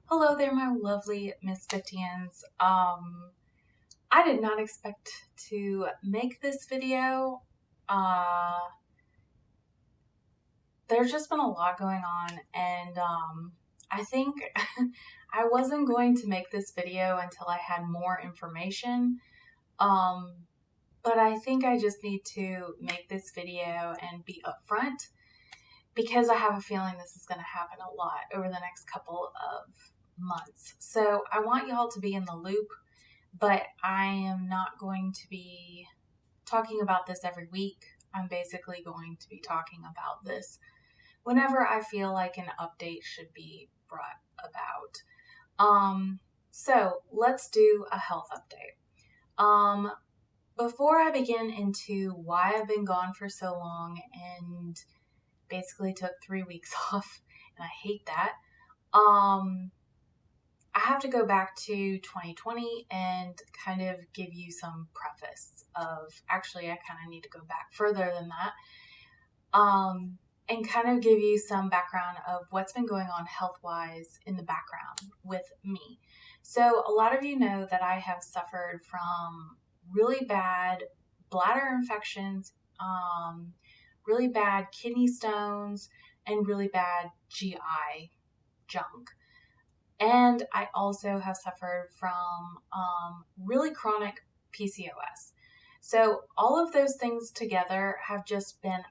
Hello there, my lovely Misfitians. I did not expect to make this video. There's just been a lot going on, and I think I wasn't going to make this video until I had more information. But I think I just need to make this video and be upfront because I have a feeling this is going to happen a lot over the next couple of months. So I want y'all to be in the loop, but I am not going to be talking about this every week. I'm basically going to be talking about this whenever I feel like an update should be brought about. So let's do a health update. Before I begin into why I've been gone for so long and basically took 3 weeks off, and I hate that, I have to go back to 2020 and kind of give you some preface of, actually I kind of need to go back further than that, and kind of give you some background of what's been going on health-wise in the background with me. So a lot of you know that I have suffered from really bad bladder infections, really bad kidney stones, and really bad GI junk. And I also have suffered from really chronic PCOS. So all of those things together have just been,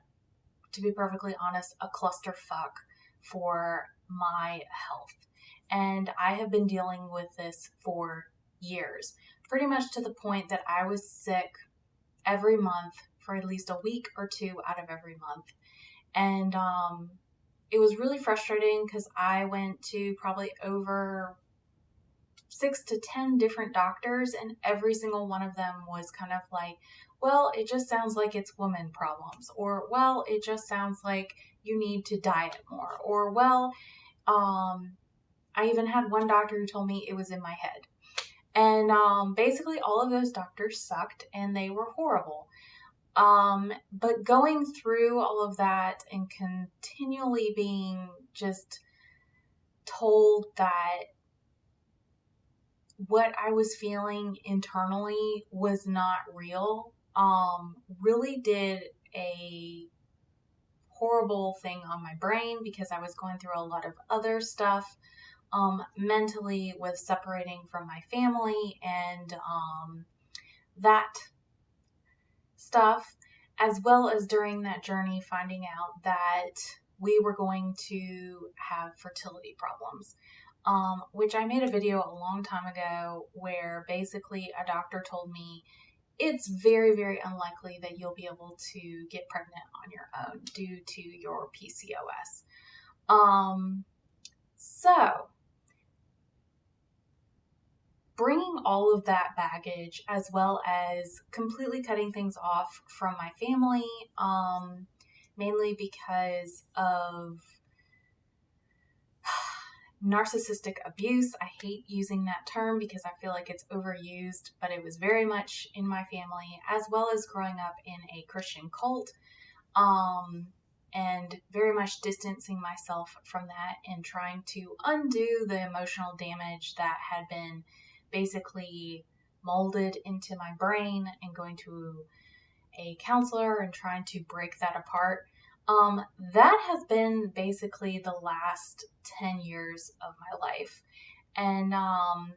to be perfectly honest, a clusterfuck for my health. And I have been dealing with this for years, pretty much to the point that I was sick every month for at least a week or two out of every month. And it was really frustrating because I went to probably over 6 to 10 different doctors, and every single one of them was kind of like, well, it just sounds like it's woman problems, or, well, it just sounds like you need to diet more, or, well, I even had one doctor who told me it was in my head. And basically all of those doctors sucked and they were horrible. But going through all of that and continually being just told that what I was feeling internally was not real, really did a horrible thing on my brain, because I was going through a lot of other stuff, mentally, with separating from my family and, that stuff, as well as during that journey finding out that we were going to have fertility problems, which I made a video a long time ago where basically a doctor told me it's very, very unlikely that you'll be able to get pregnant on your own due to your PCOS. So bringing all of that baggage, as well as completely cutting things off from my family, mainly because of narcissistic abuse. I hate using that term because I feel like it's overused, but it was very much in my family, as well as growing up in a Christian cult, and very much distancing myself from that and trying to undo the emotional damage that had been basically molded into my brain, and going to a counselor and trying to break that apart. That has been basically the last 10 years of my life. And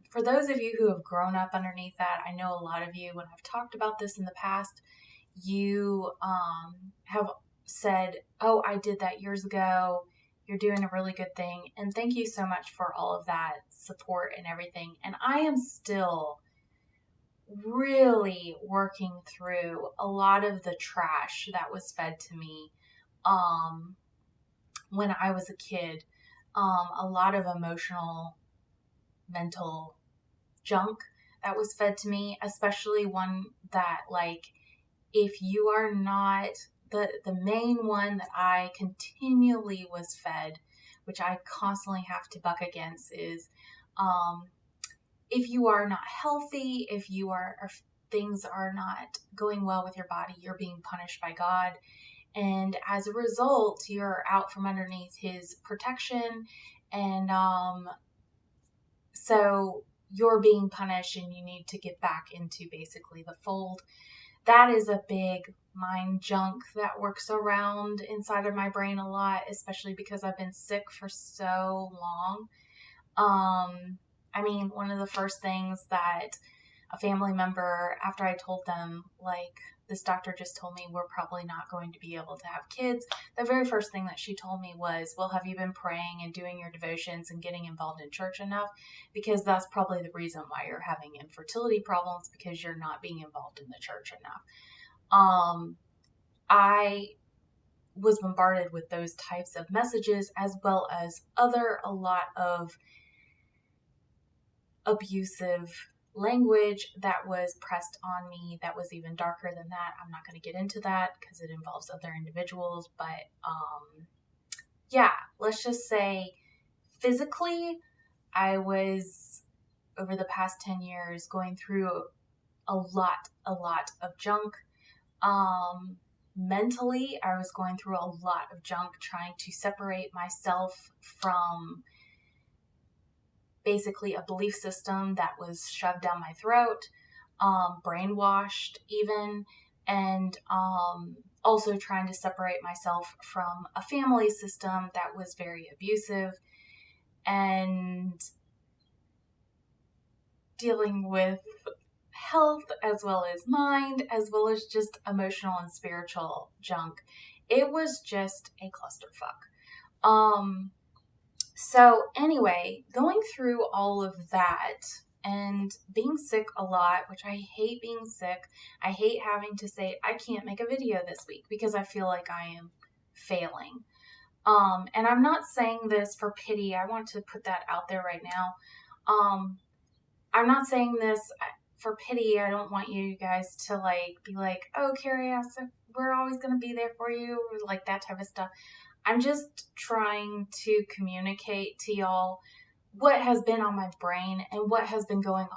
for those of you who have grown up underneath that, I know a lot of you, when I've talked about this in the past, you have said, oh, I did that years ago. You're doing a really good thing. And thank you so much for all of that support and everything. And I am still really working through a lot of the trash that was fed to me when I was a kid. A lot of emotional, mental junk that was fed to me, especially one that, like, if you are not the main one that I continually was fed, which I constantly have to buck against, is if you are not healthy, if things are not going well with your body, you're being punished by God. And as a result, you're out from underneath his protection, and So you're being punished and you need to get back into basically the fold. That is a big mind junk that works around inside of my brain a lot, especially because I've been sick for so long. I mean, one of the first things that a family member, after I told them, like, this doctor just told me we're probably not going to be able to have kids, the very first thing that she told me was, well, have you been praying and doing your devotions and getting involved in church enough? Because that's probably the reason why you're having infertility problems, because you're not being involved in the church enough. I was bombarded with those types of messages, as well as a lot of abusive language that was pressed on me that was even darker than that. I'm not going to get into that because it involves other individuals, but yeah, let's just say physically, I was, over the past 10 years, going through a lot of junk. Mentally, I was going through a lot of junk, trying to separate myself from basically a belief system that was shoved down my throat, brainwashed even, and also trying to separate myself from a family system that was very abusive, and dealing with health as well as mind, as well as just emotional and spiritual junk. It was just a clusterfuck. So anyway, going through all of that and being sick a lot, which I hate being sick. I hate having to say, I can't make a video this week because I feel like I am failing. And I'm not saying this for pity. I want to put that out there right now. I'm not saying this for pity. I don't want you guys to be like, oh, Carrie, we're always going to be there for you, like that type of stuff. I'm just trying to communicate to y'all what has been on my brain and what has been going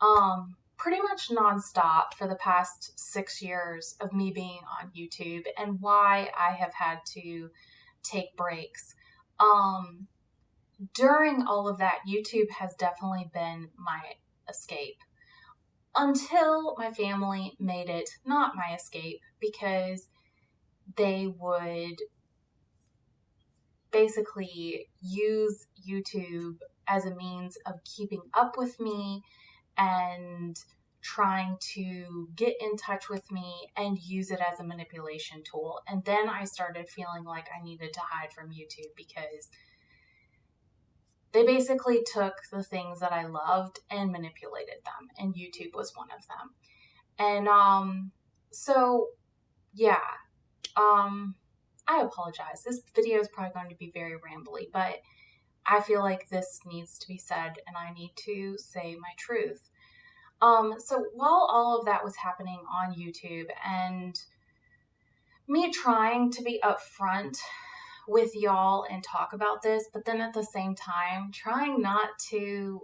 on pretty much nonstop for the past 6 years of me being on YouTube, and why I have had to take breaks. During all of that, YouTube has definitely been my escape, until my family made it not my escape, because they would basically use YouTube as a means of keeping up with me and trying to get in touch with me and use it as a manipulation tool. And then I started feeling like I needed to hide from YouTube, because they basically took the things that I loved and manipulated them, and YouTube was one of them. And so yeah, I apologize. This video is probably going to be very rambly, but I feel like this needs to be said, and I need to say my truth. So while all of that was happening on YouTube, and me trying to be upfront with y'all and talk about this, but then at the same time trying not to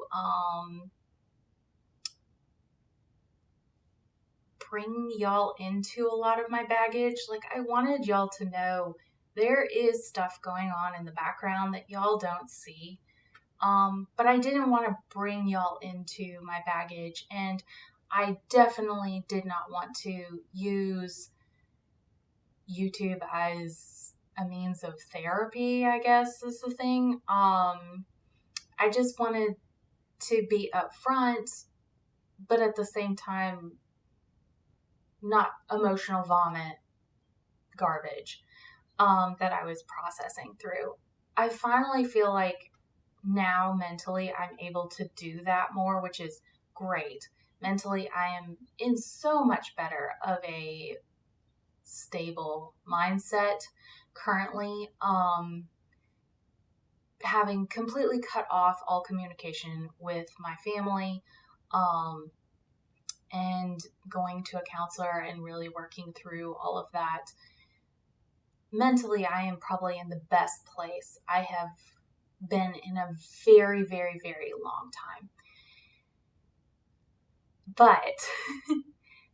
bring y'all into a lot of my baggage. Like, I wanted y'all to know there is stuff going on in the background that y'all don't see. But I didn't want to bring y'all into my baggage, and I definitely did not want to use YouTube as a means of therapy, I guess is the thing. I just wanted to be upfront, but at the same time, not emotional vomit garbage that I was processing through. I finally feel like now mentally I'm able to do that more, which is great. Mentally, I am in so much better of a stable mindset currently, having completely cut off all communication with my family, and going to a counselor and really working through all of that. Mentally, I am probably in the best place I have been in a very, very, very long time. But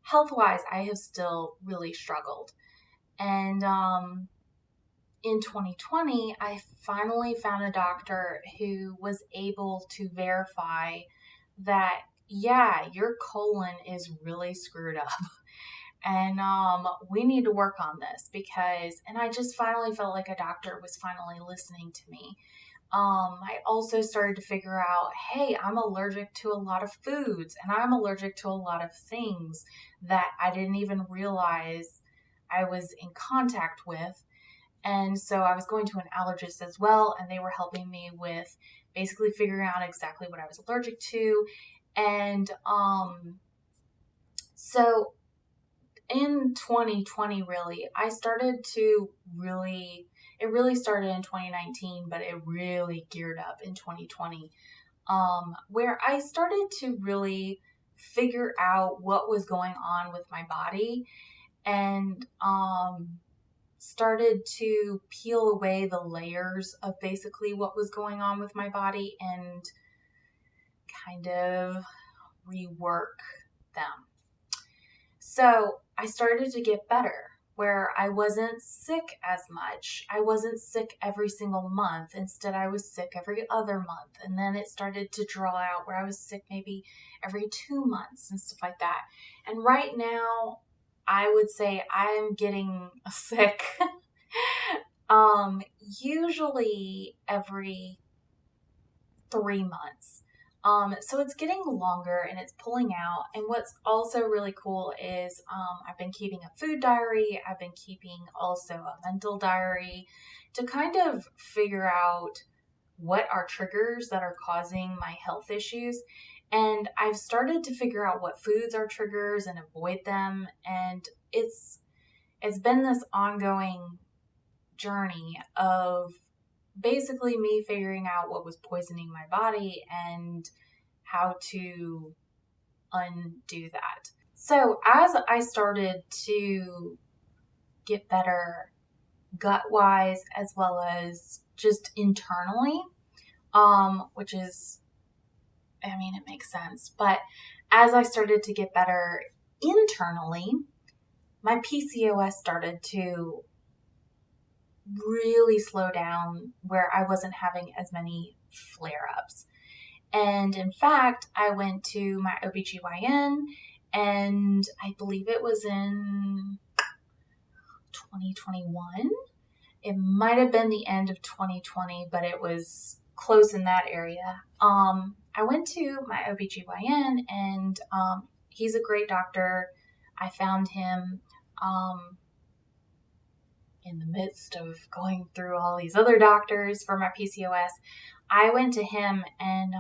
health-wise, I have still really struggled. And in 2020, I finally found a doctor who was able to verify that, yeah, your colon is really screwed up. And we need to work on this and I just finally felt like a doctor was finally listening to me. I also started to figure out, hey, I'm allergic to a lot of foods and I'm allergic to a lot of things that I didn't even realize I was in contact with. And so I was going to an allergist as well, and they were helping me with basically figuring out exactly what I was allergic to. And so in 2020, really, I started to it really started in 2019, but it really geared up in 2020, where I started to really figure out what was going on with my body and started to peel away the layers of basically what was going on with my body and kind of rework them. So I started to get better, where I wasn't sick as much. I wasn't sick every single month. Instead, I was sick every other month. And then it started to draw out where I was sick maybe every 2 months and stuff like that. And right now, I would say I'm getting sick usually every 3 months. So it's getting longer and it's pulling out. And what's also really cool is I've been keeping a food diary. I've been keeping also a mental diary to kind of figure out what are triggers that are causing my health issues. And I've started to figure out what foods are triggers and avoid them. And it's been this ongoing journey of basically me figuring out what was poisoning my body and how to undo that. So as I started to get better gut-wise as well as just internally, which is, I mean, it makes sense. But as I started to get better internally, my PCOS started to really slow down where I wasn't having as many flare-ups. And in fact, I went to my OBGYN, and I believe it was in 2021. It might have been the end of 2020, but it was close in that area. I went to my OBGYN, and he's a great doctor. I found him in the midst of going through all these other doctors for my PCOS. I went to him, and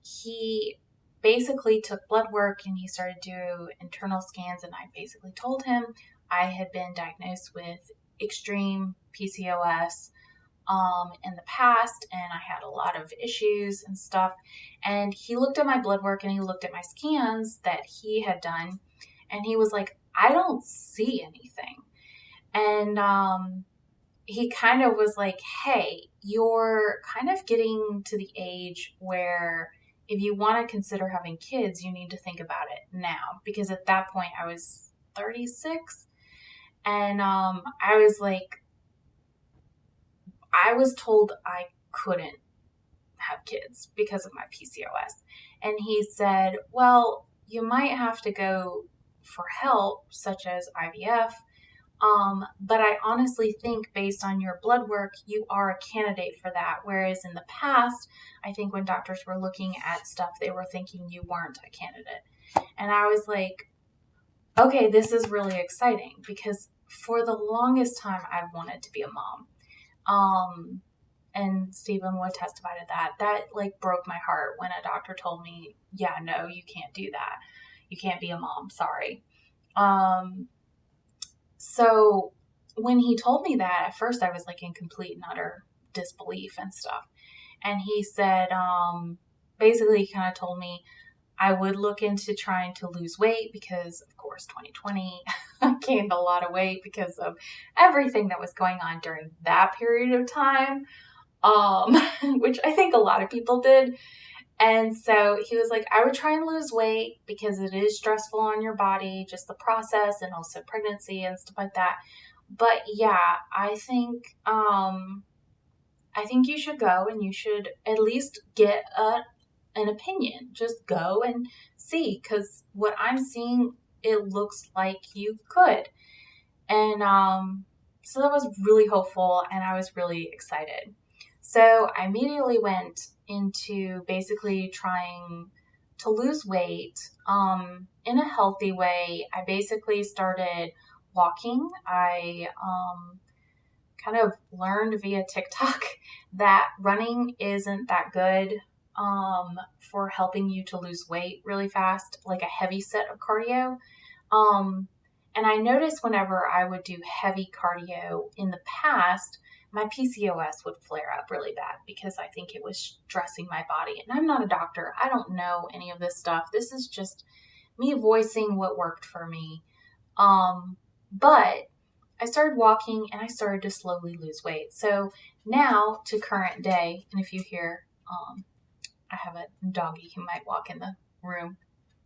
he basically took blood work and he started to do internal scans, and I basically told him I had been diagnosed with extreme PCOS in the past, and I had a lot of issues and stuff. And he looked at my blood work and he looked at my scans that he had done, and he was like, I don't see anything. And he kind of was like, hey, you're kind of getting to the age where if you want to consider having kids, you need to think about it now. Because at that point, I was 36. And I was like, I was told I couldn't have kids because of my PCOS. And he said, well, you might have to go for help, such as IVF. But I honestly think based on your blood work, you are a candidate for that. Whereas in the past, I think when doctors were looking at stuff, they were thinking you weren't a candidate. And I was like, okay, this is really exciting, because for the longest time, I've wanted to be a mom. And Stephen would testify to that. That like broke my heart when a doctor told me, yeah, no, you can't do that. You can't be a mom. Sorry. So when he told me that, at first I was like in complete and utter disbelief and stuff. And he said, basically he kind of told me I would look into trying to lose weight because, of course, 2020, I gained a lot of weight because of everything that was going on during that period of time, which I think a lot of people did. And so he was like, I would try and lose weight because it is stressful on your body, just the process and also pregnancy and stuff like that. But yeah, I think you should go and you should at least get an opinion. Just go and see, because what I'm seeing, it looks like you could. And so that was really hopeful, and I was really excited. So I immediately went into basically trying to lose weight in a healthy way. I basically started walking. I kind of learned via TikTok that running isn't that good for helping you to lose weight really fast, like a heavy set of cardio. And I noticed whenever I would do heavy cardio in the past, my PCOS would flare up really bad because I think it was stressing my body. And I'm not a doctor. I don't know any of this stuff. This is just me voicing what worked for me. But I started walking and I started to slowly lose weight. So now to current day, and if you hear, I have a doggy who might walk in the room.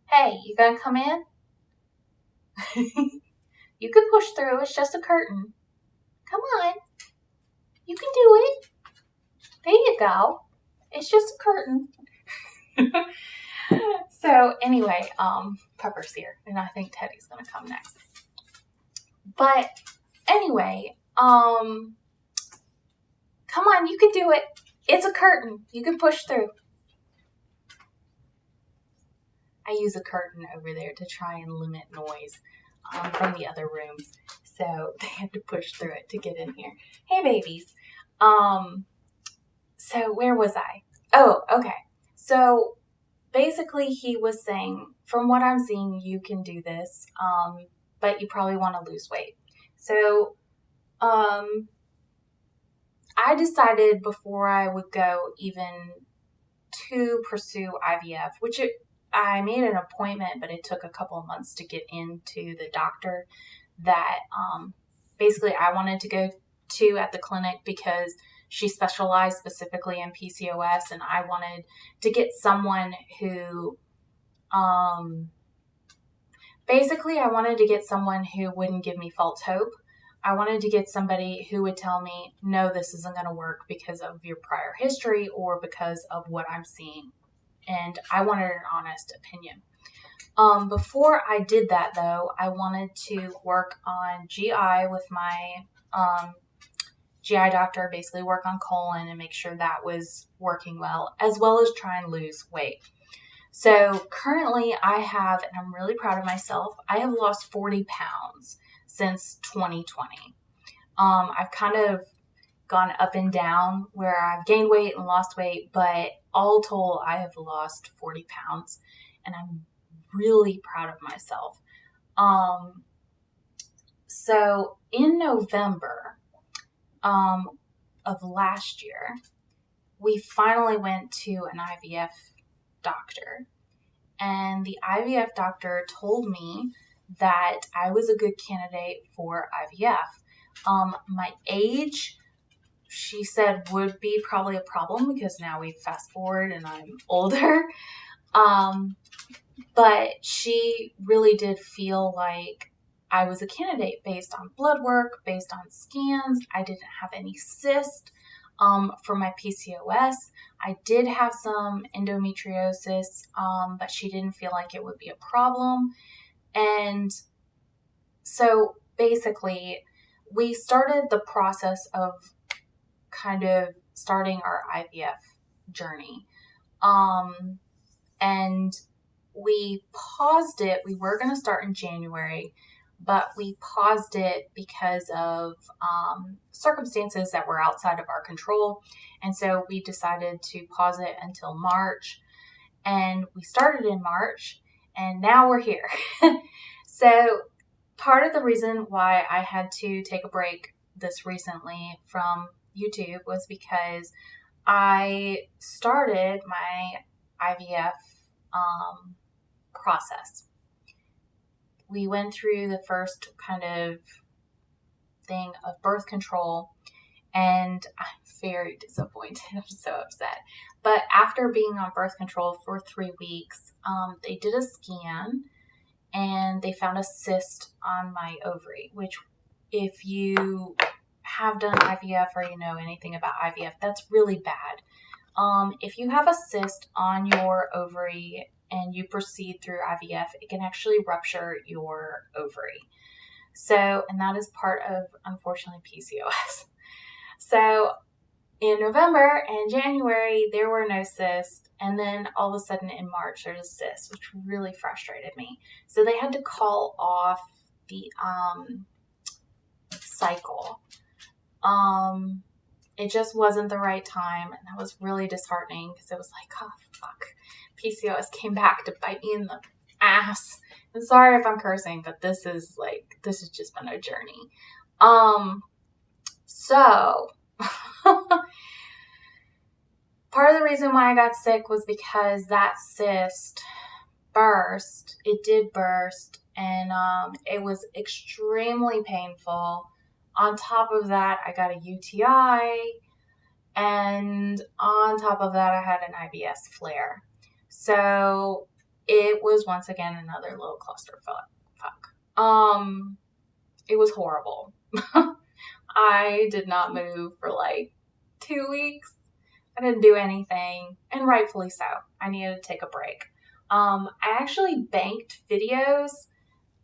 Hey, you gonna come in? You can push through. It's just a curtain. Come on. You can do it. There you go. It's just a curtain. So anyway, Pepper's here, and I think Teddy's gonna come next. But anyway, come on, you can do it. It's a curtain. You can push through. I use a curtain over there to try and limit noise from the other rooms. So they have to push through it to get in here. Hey, babies. So where was I? Oh, okay. So basically he was saying, from what I'm seeing, you can do this, but you probably want to lose weight. So I decided before I would go even to pursue IVF, which I made an appointment, but it took a couple of months to get into the doctor that basically I wanted to go to at the clinic because she specialized specifically in PCOS, and I wanted to get someone who basically I wanted to get someone who wouldn't give me false hope. I wanted to get somebody who would tell me, no, this isn't going to work because of your prior history or because of what I'm seeing. And I wanted an honest opinion. Before I did that, though, I wanted to work on GI with my GI doctor, basically work on colon and make sure that was working well as try and lose weight. So currently I have, and I'm really proud of myself, I have lost 40 pounds since 2020. I've kind of gone up and down where I've gained weight and lost weight, but all told, I have lost 40 pounds, and I'm really proud of myself. So in November of last year, we finally went to an IVF doctor, and the IVF doctor told me that I was a good candidate for IVF. My age, she said, would be probably a problem because now we fast forward and I'm older. But she really did feel like I was a candidate based on blood work, based on scans. I didn't have any cyst for my PCOS. I did have some endometriosis, but she didn't feel like it would be a problem. And so basically, we started the process of kind of starting our IVF journey. And we paused it. We were going to start in January, but we paused it because of circumstances that were outside of our control. And so we decided to pause it until March. And we started in March, and now we're here. So part of the reason why I had to take a break this recently from YouTube was because I started my IVF process. We went through the first kind of thing of birth control, and I'm very disappointed. I'm so upset. But after being on birth control for 3 weeks, they did a scan and they found a cyst on my ovary, which if you have done IVF or you know anything about IVF, that's really bad. If you have a cyst on your ovary and you proceed through IVF, it can actually rupture your ovary. So, and that is part of, unfortunately, PCOS. So in November and January, there were no cysts. And then all of a sudden in March, there's a cyst, which really frustrated me. So they had to call off the cycle. It just wasn't the right time. And that was really disheartening because it was like, oh, fuck. PCOS came back to bite me in the ass. And sorry if I'm cursing, but this has just been a journey. So part of the reason why I got sick was because that cyst burst. It did burst, and it was extremely painful. On top of that, I got a UTI, and on top of that, I had an IBS flare. So it was once again another little clusterfuck. It was horrible. I did not move for like 2 weeks. I didn't do anything, and rightfully so. I needed to take a break. I actually banked videos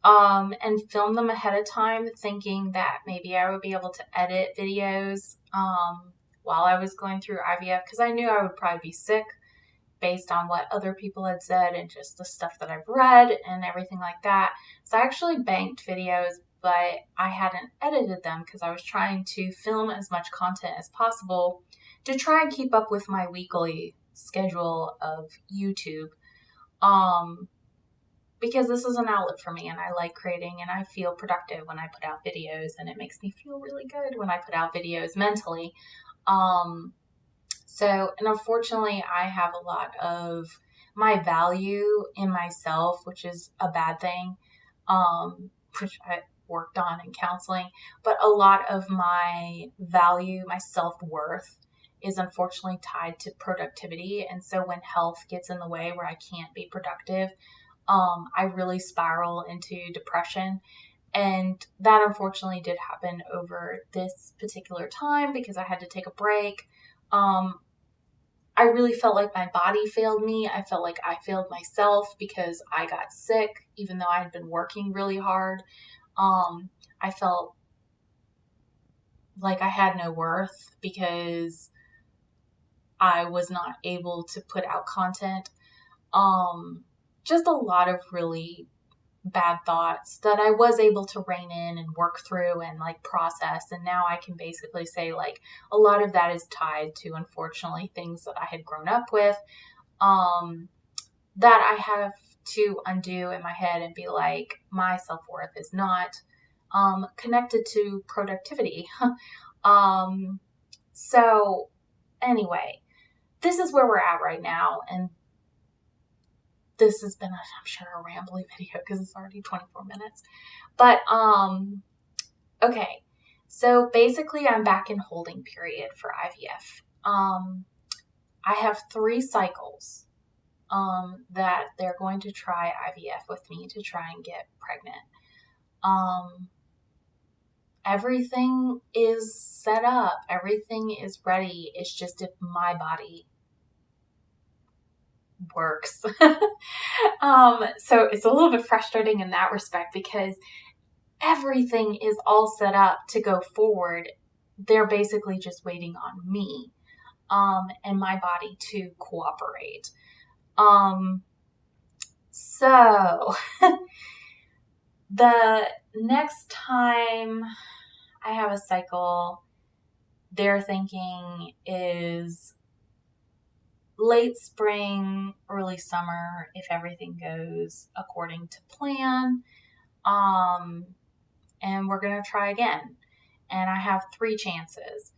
and filmed them ahead of time, thinking that maybe I would be able to edit videos while I was going through IVF, because I knew I would probably be sick based on what other people had said and just the stuff that I've read and everything like that. So I actually banked videos, but I hadn't edited them because I was trying to film as much content as possible to try and keep up with my weekly schedule of YouTube. Because this is an outlet for me and I like creating and I feel productive when I put out videos, and it makes me feel really good when I put out videos mentally. So, and unfortunately I have a lot of my value in myself, which is a bad thing, which I worked on in counseling, but a lot of my value, my self-worth is unfortunately tied to productivity. And so when health gets in the way where I can't be productive, I really spiral into depression. And that unfortunately did happen over this particular time because I had to take a break. I really felt like my body failed me. I felt like I failed myself because I got sick, even though I had been working really hard. I felt like I had no worth because I was not able to put out content. Just a lot of really bad thoughts that I was able to rein in and work through and like process. And now I can basically say like a lot of that is tied to, unfortunately, things that I had grown up with, that I have to undo in my head and be like, my self-worth is not connected to productivity. So anyway, this is where we're at right now. And this has been, I'm sure, a rambly video because it's already 24 minutes. But, okay. So basically I'm back in holding period for IVF. I have 3 cycles, that they're going to try IVF with me to try and get pregnant. Everything is set up. Everything is ready. It's just if my body works. So it's a little bit frustrating in that respect because everything is all set up to go forward. They're basically just waiting on me, and my body to cooperate. So the next time I have a cycle, they're thinking is late spring, early summer, if everything goes according to plan. And we're going to try again. And I have 3 chances.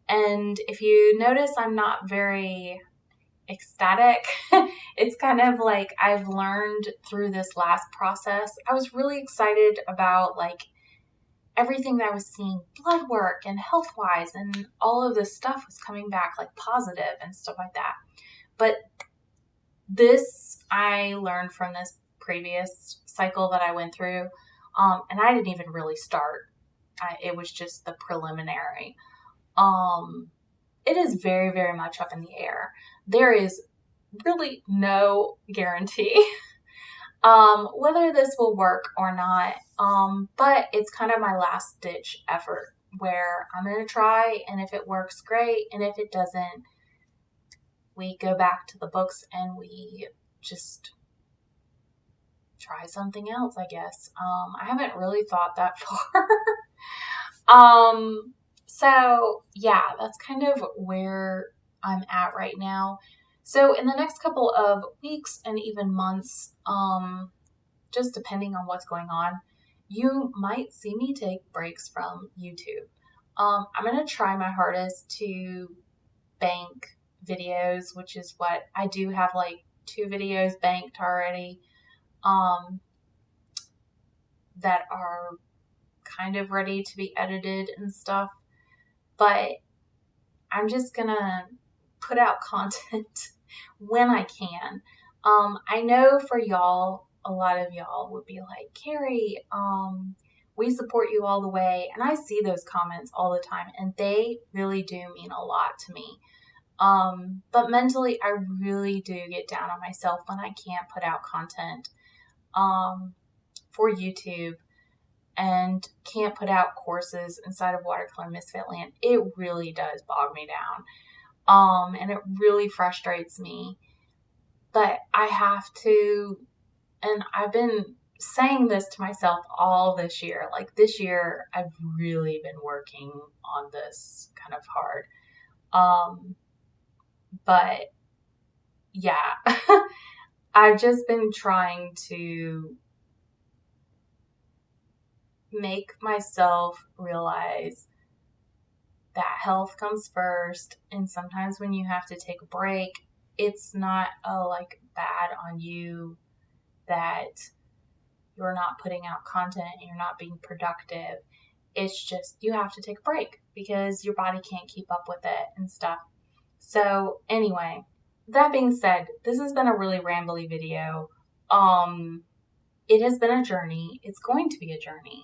And if you notice, I'm not very ecstatic. It's kind of like I've learned through this last process. I was really excited about like everything that I was seeing, blood work and health-wise, and all of this stuff was coming back like positive and stuff like that. But this, I learned from this previous cycle that I went through, and I didn't even really start it was just the preliminary. It is very, very much up in the air. There is really no guarantee whether this will work or not. But it's kind of my last ditch effort where I'm going to try, and if it works, great. And if it doesn't, we go back to the books and we just try something else, I guess. I haven't really thought that far. So yeah, that's kind of where I'm at right now. So in the next couple of weeks and even months, just depending on what's going on, you might see me take breaks from YouTube. I'm going to try my hardest to bank videos, which is what I do have, like 2 videos banked already, that are kind of ready to be edited and stuff. But I'm just going to put out content when I can. I know for y'all, a lot of y'all would be like, Carrie, we support you all the way. And I see those comments all the time, and they really do mean a lot to me. But mentally, I really do get down on myself when I can't put out content for YouTube and can't put out courses inside of Watercolor Misfit Land. It really does bog me down. And it really frustrates me. But I have to, and I've been saying this to myself all this year. Like this year, I've really been working on this kind of hard. But yeah, I've just been trying to make myself realize that health comes first. And sometimes when you have to take a break, it's not like bad on you that you're not putting out content and you're not being productive. It's just you have to take a break because your body can't keep up with it and stuff. So anyway, that being said, this has been a really rambly video. It has been a journey. It's going to be a journey.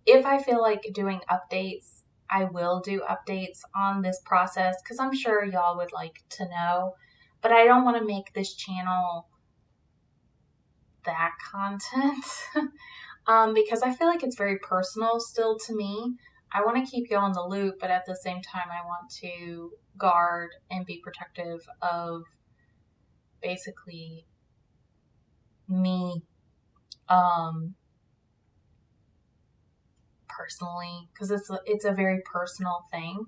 If I feel like doing updates, I will do updates on this process because I'm sure y'all would like to know. But I don't want to make this channel that content because I feel like it's very personal still to me. I want to keep y'all in the loop, but at the same time, I want to guard and be protective of basically me personally, because it's a very personal thing.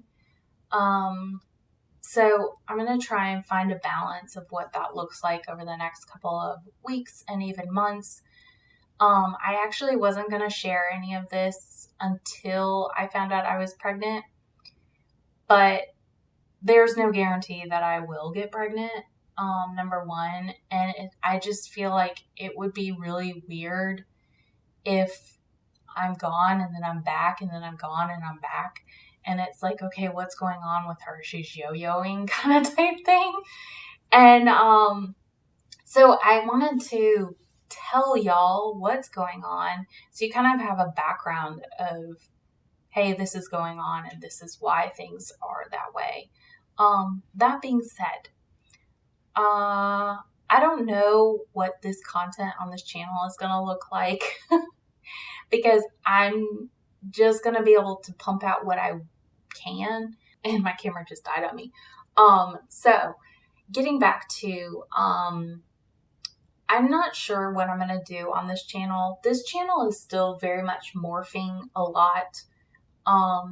So I'm going to try and find a balance of what that looks like over the next couple of weeks and even months. I actually wasn't going to share any of this until I found out I was pregnant, but there's no guarantee that I will get pregnant, number one, and I just feel like it would be really weird if I'm gone and then I'm back and then I'm gone and I'm back. And it's like, okay, what's going on with her? She's yo-yoing kind of type thing. And so I wanted to tell y'all what's going on so you kind of have a background of, hey, this is going on and this is why things are that way. That being said, I don't know what this content on this channel is going to look like because I'm just going to be able to pump out what I can, and my camera just died on me. So getting back to, I'm not sure what I'm going to do on this channel. This channel is still very much morphing a lot. I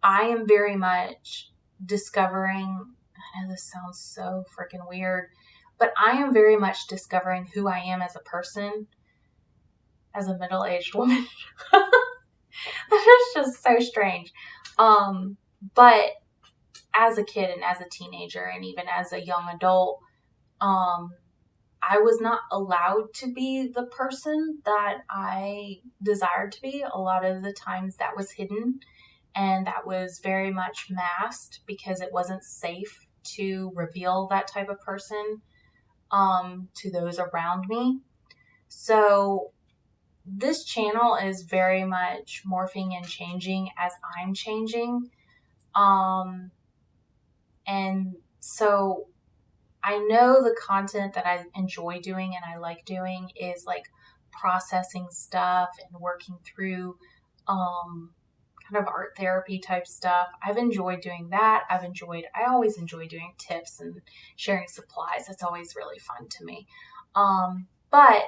am very much discovering, I know this sounds so freaking weird, but I am very much discovering who I am as a person, as a middle-aged woman. That is just so strange. But as a kid and as a teenager and even as a young adult, I was not allowed to be the person that I desired to be. A lot of the times that was hidden and that was very much masked because it wasn't safe to reveal that type of person to those around me. So this channel is very much morphing and changing as I'm changing. And so I know the content that I enjoy doing and I like doing is like processing stuff and working through kind of art therapy type stuff. I've enjoyed doing that. I always enjoy doing tips and sharing supplies. It's always really fun to me. But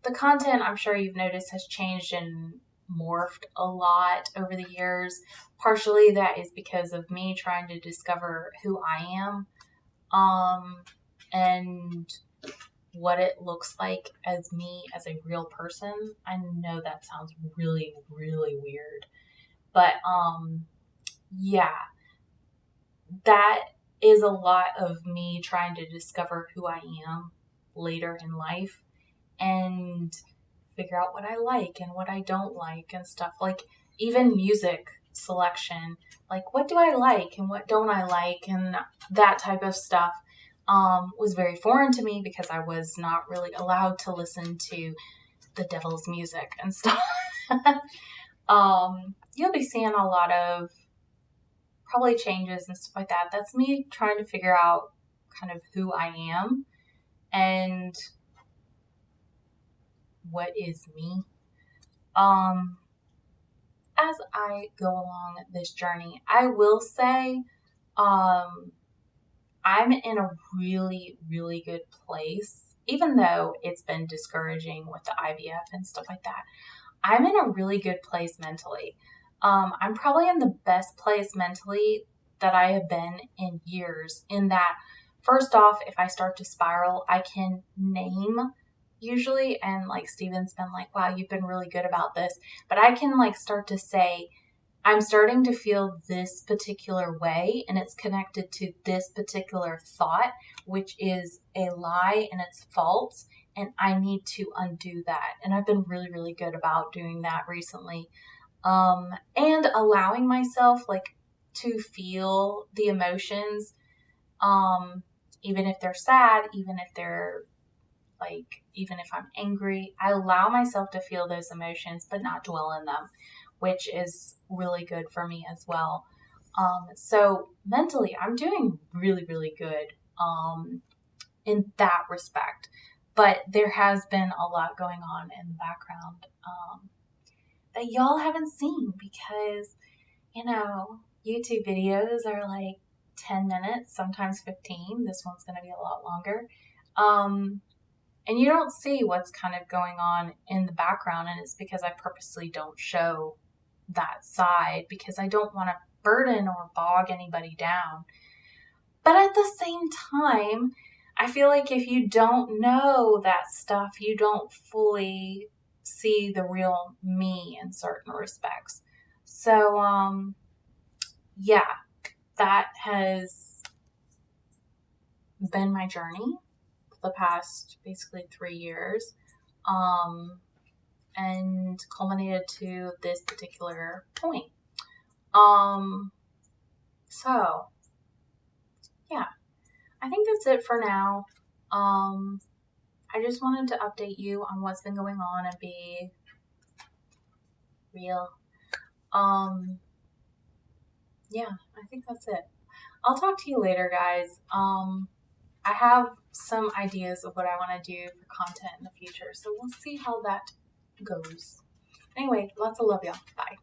the content, I'm sure you've noticed, has changed and morphed a lot over the years. Partially that is because of me trying to discover who I am, and what it looks like as me as a real person. I know that sounds really, really weird, but yeah, that is a lot of me trying to discover who I am later in life and figure out what I like and what I don't like and stuff. Like even music selection, like what do I like and what don't I like, and that type of stuff was very foreign to me because I was not really allowed to listen to the devil's music and stuff. You'll be seeing a lot of probably changes and stuff like that. That's me trying to figure out kind of who I am and what is me. As I go along this journey, I will say, I'm in a really, really good place, even though it's been discouraging with the IVF and stuff like that. I'm in a really good place mentally. I'm probably in the best place mentally that I have been in years, in that, first off, if I start to spiral, I can name usually, and like Steven's been like, wow, you've been really good about this, but I can like start to say, I'm starting to feel this particular way and it's connected to this particular thought, which is a lie and it's false, and I need to undo that. And I've been really, really good about doing that recently. And allowing myself like to feel the emotions, even if they're sad, even if I'm angry, I allow myself to feel those emotions, but not dwell in them, which is really good for me as well. So mentally, I'm doing really, really good, in that respect. But there has been a lot going on in the background, that y'all haven't seen because, YouTube videos are like 10 minutes, sometimes 15. This one's going to be a lot longer. And you don't see what's kind of going on in the background, and it's because I purposely don't show that side because I don't want to burden or bog anybody down. But at the same time, I feel like if you don't know that stuff, you don't fully see the real me in certain respects. So, yeah, that has been my journey the past basically 3 years, and culminated to this particular point. So yeah, I think that's it for now. I just wanted to update you on what's been going on and be real. Yeah, I think that's it. I'll talk to you later, guys. I have some ideas of what I want to do for content in the future, so we'll see how that goes. Anyway, lots of love, y'all. Bye.